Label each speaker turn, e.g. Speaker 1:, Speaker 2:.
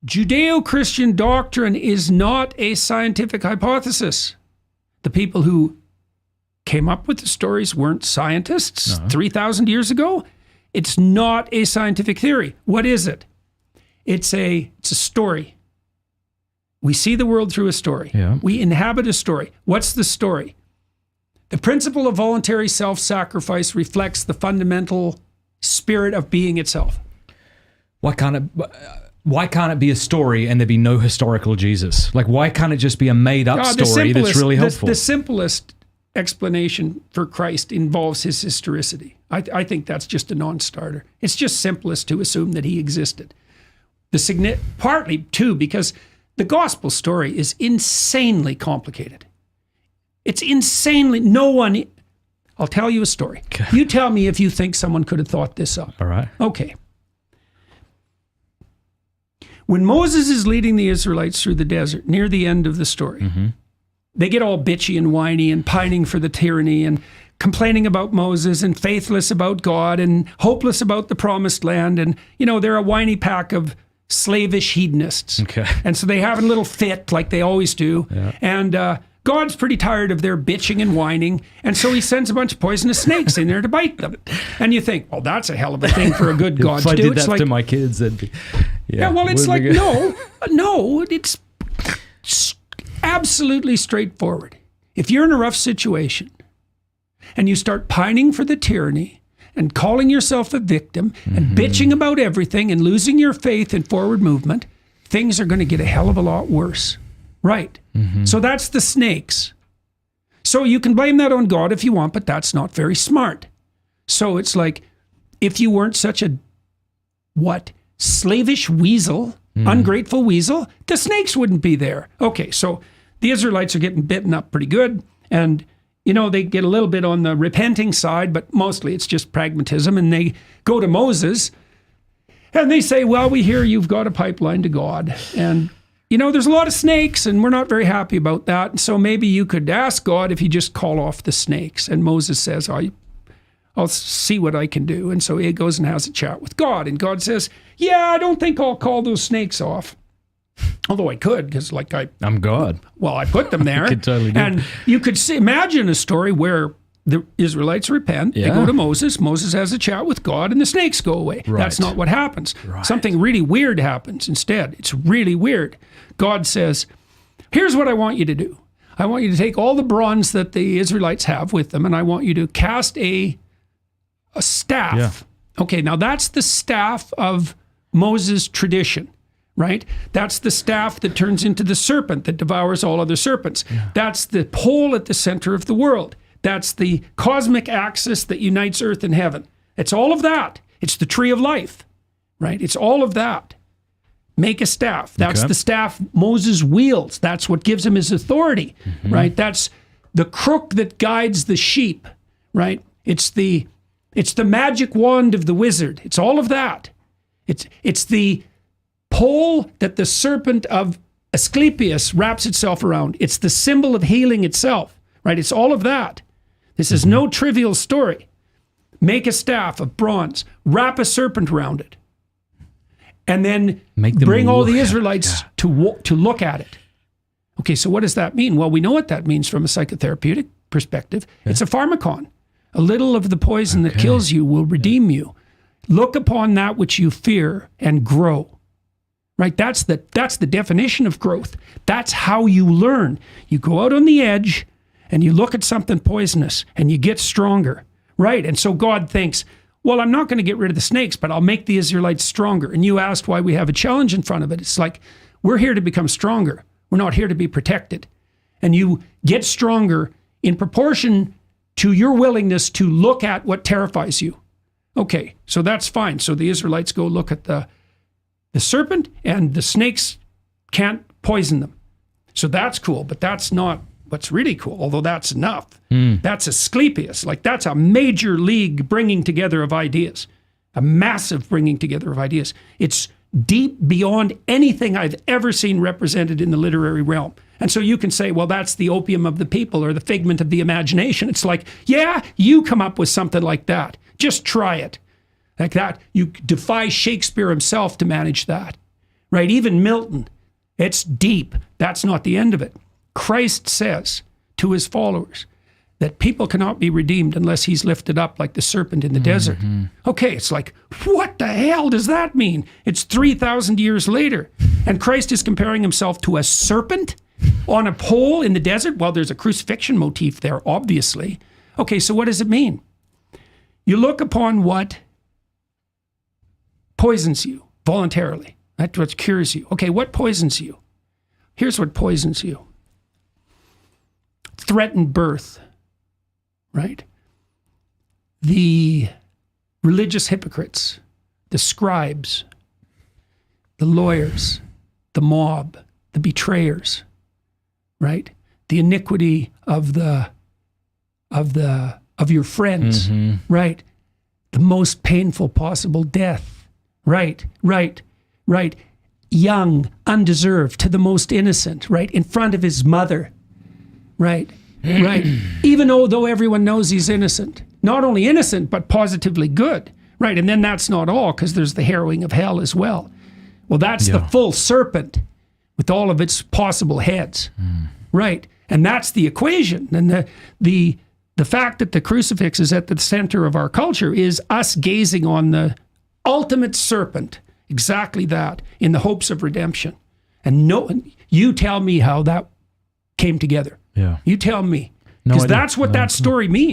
Speaker 1: Judeo-Christian doctrine is not a scientific hypothesis. The people who came up with the stories weren't scientists 3,000 years ago. It's not a scientific theory. What is it? It's a story. We see the world through a story.
Speaker 2: Yeah.
Speaker 1: We inhabit a story. What's the story? The principle of voluntary self-sacrifice reflects the fundamental spirit of being itself.
Speaker 2: Why can't it be a story and there be no historical Jesus? Like, why can't it just be a made-up story that's really helpful?
Speaker 1: The simplest explanation for Christ involves his historicity. I think that's just a non-starter. It's just simplest to assume that he existed. Partly, too, because the gospel story is insanely complicated. It's insanely... I'll tell you a story.
Speaker 2: Okay.
Speaker 1: You tell me if you think someone could have thought this up.
Speaker 2: All right.
Speaker 1: Okay. When Moses is leading the Israelites through the desert, near the end of the story, they get all bitchy and whiny and pining for the tyranny and complaining about Moses and faithless about God and hopeless about the promised land. And, they're a whiny pack of slavish hedonists.
Speaker 2: Okay.
Speaker 1: And so they have a little fit like they always do.
Speaker 2: Yeah.
Speaker 1: And God's pretty tired of their bitching and whining. And so he sends a bunch of poisonous snakes in there to bite them. And you think, well, that's a hell of a thing for a good God to do.
Speaker 2: If I did that to my kids, that'd be...
Speaker 1: It's like, no, it's absolutely straightforward. If you're in a rough situation and you start pining for the tyranny and calling yourself a victim and bitching about everything and losing your faith in forward movement, things are going to get a hell of a lot worse. Right. So that's the snakes. So you can blame that on God if you want, but that's not very smart. So it's like, if you weren't such a, slavish weasel, ungrateful weasel, the snakes wouldn't be there. Okay, so the Israelites are getting bitten up pretty good, and they get a little bit on the repenting side, but mostly it's just pragmatism, and they go to Moses, and they say, well, we hear you've got a pipeline to God, and there's a lot of snakes, and we're not very happy about that, and so maybe you could ask God if he just call off the snakes. And Moses says, I'll see what I can do. And so he goes and has a chat with God. And God says, yeah, I don't think I'll call those snakes off. Although I could, because
Speaker 2: I'm God.
Speaker 1: Well, I put them there.
Speaker 2: I could totally do.
Speaker 1: And you could imagine a story where the Israelites repent.
Speaker 2: Yeah.
Speaker 1: They go to Moses. Moses has a chat with God, and the snakes go away.
Speaker 2: Right.
Speaker 1: That's not what happens.
Speaker 2: Right.
Speaker 1: Something really weird happens instead. It's really weird. God says, here's what I want you to do. I want you to take all the bronze that the Israelites have with them, and I want you to cast a staff.
Speaker 2: Yeah.
Speaker 1: Okay, now that's the staff of Moses' tradition, right? That's the staff that turns into the serpent that devours all other serpents. Yeah. That's the pole at the center of the world. That's the cosmic axis that unites earth and heaven. It's all of that. It's the tree of life, right? It's all of that. Make a staff. That's the staff Moses wields. That's what gives him his authority, right? That's the crook that guides the sheep, right? It's the magic wand of the wizard. It's all of that. It's the pole that the serpent of Asclepius wraps itself around. It's the symbol of healing itself, right? It's all of that. This is no trivial story. Make a staff of bronze, wrap a serpent around it, and then bring all the Israelites to look at it. Okay, so what does that mean? Well, we know what that means from a psychotherapeutic perspective. Yeah. It's a pharmacon. A little of the poison that kills you will redeem you. Look upon that which you fear and grow. Right? That's the definition of growth. That's how you learn. You go out on the edge and you look at something poisonous and you get stronger. Right? And so God thinks, well, I'm not going to get rid of the snakes, but I'll make the Israelites stronger. And you asked why we have a challenge in front of it. It's like, we're here to become stronger. We're not here to be protected. And you get stronger in proportion to your willingness to look at what terrifies you. Okay, so that's fine. So the Israelites go look at the serpent, and the snakes can't poison them. So that's cool, but that's not what's really cool, although that's enough. That's Asclepius. Like, that's a major league bringing together of ideas, a massive bringing together of ideas. It's deep beyond anything I've ever seen represented in the literary realm. And so you can say, well, that's the opium of the people or the figment of the imagination. It's like, yeah, you come up with something like that. Just try it. Like that. You defy Shakespeare himself to manage that, right? Even Milton, it's deep. That's not the end of it. Christ says to his followers that people cannot be redeemed unless he's lifted up like the serpent in the desert. Okay, it's like, what the hell does that mean? It's 3,000 years later, and Christ is comparing himself to a serpent on a pole in the desert? Well, there's a crucifixion motif there, obviously. Okay, so what does it mean? You look upon what poisons you voluntarily. That's what cures you. Okay, what poisons you? Here's what poisons you. Threatened birth, right? The religious hypocrites, the scribes, the lawyers, the mob, the betrayers, right? The iniquity of your friends, right? The most painful possible death, right? Young, undeserved, to the most innocent, right? In front of his mother, right? Even though everyone knows he's innocent. Not only innocent, but positively good, right? And then that's not all, because there's the harrowing of hell as well. Well, that's the full serpent with all of its possible heads, right? And that's the equation. And the fact that the crucifix is at the center of our culture is us gazing on the ultimate serpent, exactly that, in the hopes of redemption. And you tell me how that came together.
Speaker 2: Yeah.
Speaker 1: You tell me. Because that's what that story means.